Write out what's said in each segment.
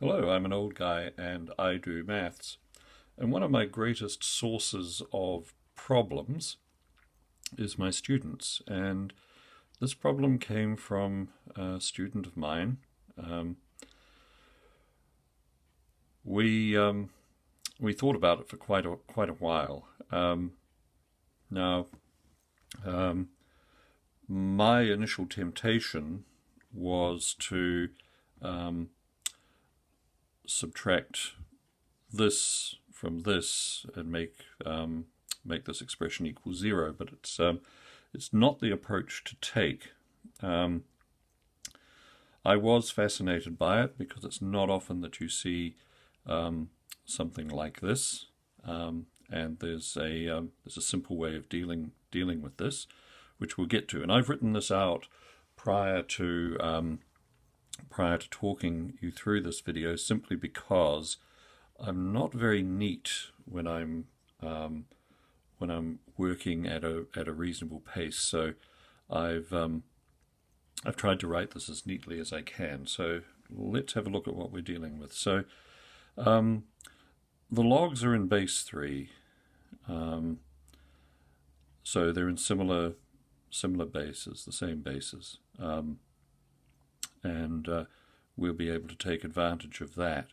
Hello, I'm an old guy and I do maths. And one of my greatest sources of problems is my students. And this problem came from a student of mine. Um, we we thought about it for quite a while. Now, um, my initial temptation was to subtract this from this and make this expression equal zero, but it's not the approach to take. I was fascinated by it because it's not often that you see something like this, and there's a simple way of dealing with this, which we'll get to. And I've written this out prior to talking you through this video, simply because I'm not very neat when I'm working at a reasonable pace. So I've tried to write this as neatly as I can. So let's have a look at what we're dealing with. So the logs are in base 3, so they're in similar bases, the same bases, and we'll be able to take advantage of that.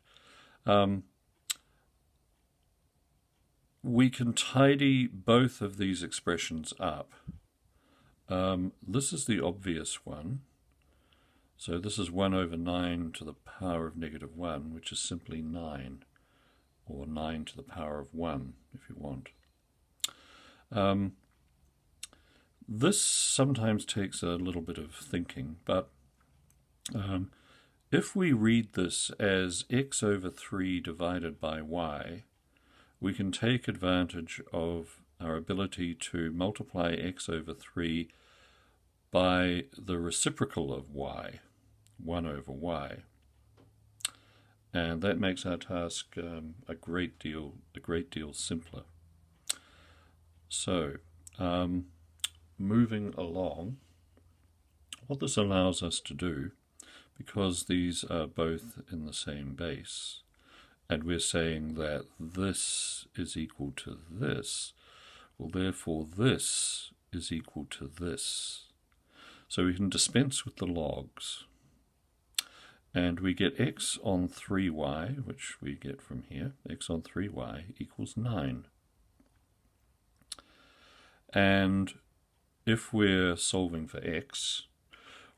We can tidy both of these expressions up. This is the obvious one. So this is 1 over 9 to the power of -1, which is simply 9, or 9 to the power of 1, if you want. This sometimes takes a little bit of thinking, but if we read this as x over 3 divided by y, we can take advantage of our ability to multiply x over 3 by the reciprocal of y, 1 over y. And that makes our task a great deal simpler. So, moving along, what this allows us to do, because these are both in the same base, and we're saying that this is equal to this, well, therefore this is equal to this. So we can dispense with the logs, and we get x on 3y, which we get from here, x on 3y equals 9. And if we're solving for x,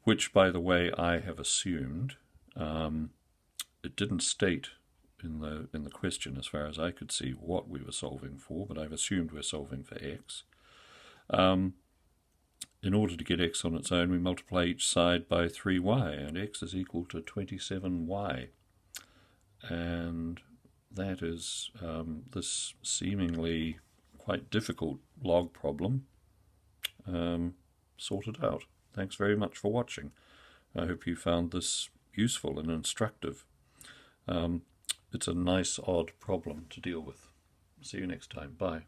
which, by the way, I have assumed, it didn't state in the question, as far as I could see, what we were solving for, but I've assumed we're solving for x. In order to get x on its own, we multiply each side by 3y, and x is equal to 27y. And that is this seemingly quite difficult log problem sorted out. Thanks very much for watching. I hope you found this useful and instructive. It's a nice, odd problem to deal with. See you next time. Bye.